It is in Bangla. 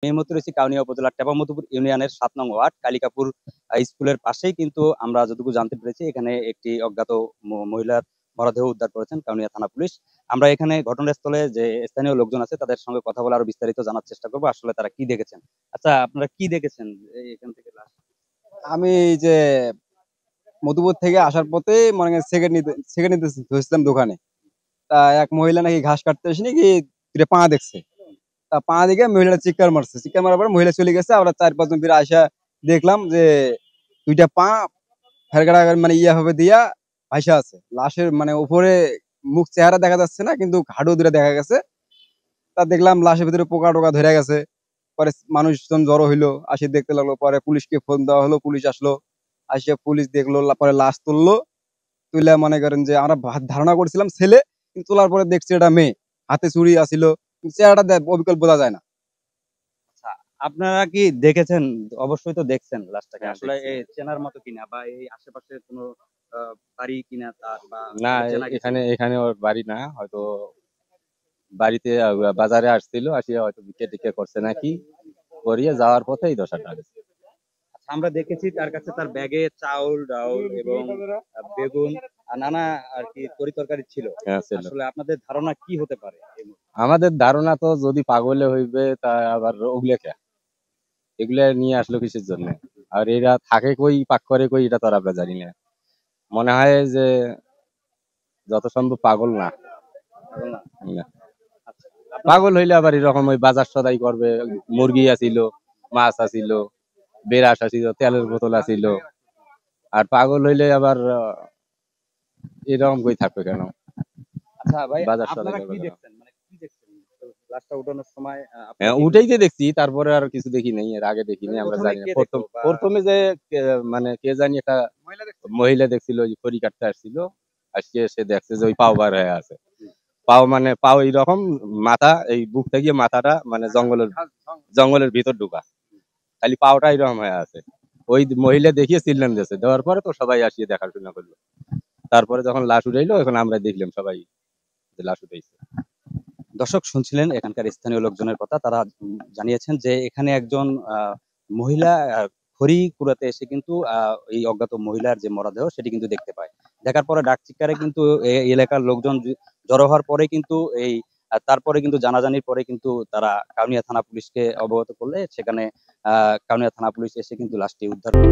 এই মুহূর্তে রয়েছি কাউনিয়া উপজেলার টেপামধুপুর ইউনিয়নের ৭ নং ওয়ার্ড কালিকাপুর স্কুলের পাশেই কিন্তু আমরা যতটুকু জানতে পেরেছি এখানে একটি অজ্ঞাত মহিলার মরদেহ উদ্ধার করেছেন কাউনিয়া থানা পুলিশ। আমরা এখানে ঘটনাস্থলে যে স্থানীয় লোকজন আছে তাদের সঙ্গে কথা বলে আরো বিস্তারিত জানার চেষ্টা করবো আসলে তারা কি দেখেছেন। আচ্ছা, আপনারা কি দেখেছেন এখান থেকে লাশ? আমি এই যে মধুপুর থেকে আসার পথে মনে করেন সেকেন্ড নিতে ধরছিলাম দোকানে। তা এক মহিলা নাকি ঘাস কাটতে এসে নাকি দুইটা পা দেখছে। তা পা দেখে মহিলাটা চিৎকার মারছে, চিৎকার মারার পরে মহিলা চলে গেছে। আমরা 4-5 জন ফিরে আসা দেখলাম যে দুইটা পা ফেরগাড়া মানে ইয়া ভাবে দিয়া ভাইসা আছে। লাশের মানে উপরে মুখ চেহারা দেখা যাচ্ছে না, কিন্তু ঘাড়ও দুটা দেখা গেছে। তা দেখলাম লাশের ভিতরে পোকা টোকা ধরে গেছে। পরে মানুষজন জড়ো হইলো, আসি দেখতে লাগলো। পরে পুলিশকে ফোন দেওয়া হলো, পুলিশ আসলো। আসিয়া পুলিশ দেখলো, পরে লাশ তুললো। তুইলা মনে করেন যে আমরা ধারণা করছিলাম ছেলে, কিন্তু তোলার পরে দেখছি এটা মেয়ে। হাতে চুড়ি আছিল, কিন্তু চেহারাটা অবিকল বোঝা যায় না। আচ্ছা, আপনারা কি দেখেছেন? অবশ্যই তো দেখছেন লাশটাকে, হ্যাঁ, আসলে দেখছি। চেনার মতো কিনা বা এই আশেপাশে কোনো বাড়ি কিনা তার বা না, চেনা গেছে এখানে কিনা? এখানে ওর বাড়ি না, হয়তো বাড়িতে বাজারে আসছিল, আসিয়া হয়তো বিক্রি টিক্রি করছে নাকি, করিয়ে যাওয়ার পথে এই দশাটা হয়েছে। আচ্ছা, আমরা দেখেছি তার কাছে তার ব্যাগে চাউল ডাউল এবং বেগুন আর নানা আর কি তরি তরকারি ছিল। হ্যাঁ, ছিল। আসলে আপনাদের ধারণা কি হতে পারে এই মুহূর্তে? আমাদের ধারণা তো যদি পাগলে হইবে তা আবার ওগুলা কে এগুলা নিয়ে আসলো কিসের জন্য, আর এরা থাকে কই পাক করে কই এটা তো আর আমরা জানি না। মনে হয় যে যত সম্ভব পাগল না। পাগল না? না। আচ্ছা, আপনারা পাগল হইলে আবার এরকম ওই বাজার সদাই করবে, মুরগি আছিল, মাছ আছিল, বেরাস আছিল, তেলের বোতল আছিল। আর পাগল হইলে আবার এরকম কই থাকবে কেন, আচ্ছা ভাই, বাজার সদাই আপনারা করবে কি কেন। দেখছেন, মানে কি দেখছেন তো লাশটা উঠানোর সময়? আপনারা হ্যাঁ, কি উঠেই যে দেখছি, তারপরে আর কিছু দেখি নাই, এর আগে দেখি নাই, আমরা প্রথমে জানি না। কে প্রথম দেখলো বা প্রথমে যে মানে কে জানি একটা মহিলা দেখছিল, ওই যে খড়ি কাটতে আসছিল, আজকে সে দেখছে যে ওই পাও বার হয়ে আছে। পাও মানে পাও এইরকম, মাথা এই বুক থেকে মাথাটা মানে জঙ্গলের ভিতর ঢুকা, খালি পাওটা এরকম হয়ে আছে। ওই মহিলা দেখিয়ে চিল্লান দিয়েছে, দেওয়ার পরে তো সবাই আসিয়ে দেখাশোনা করলো। তারপরে যখন লাশ উঠাইলো, এখন আমরা দেখলাম সবাই যে লাশ উঠাইছে। দর্শক শুনছিলেন এখানকার স্থানীয় লোকজনের কথা। তারা জানিয়েছেন যে এখানে একজন মহিলা খড়ি কুড়াতে এসে কিন্তু এই অজ্ঞাত মহিলার যে মরদেহ সেটি কিন্তু দেখতে পায়। দেখার পরে ডাক চিৎকারে কিন্তু এই এলাকার লোকজন জড়ো হওয়ার পরে কিন্তু এই তারপরে কিন্তু জানাজানির পরে কিন্তু তারা কাউনিয়া থানা পুলিশকে অবগত করলে সেখানে কাউনিয়া থানা পুলিশ এসে কিন্তু লাশটি উদ্ধার করে।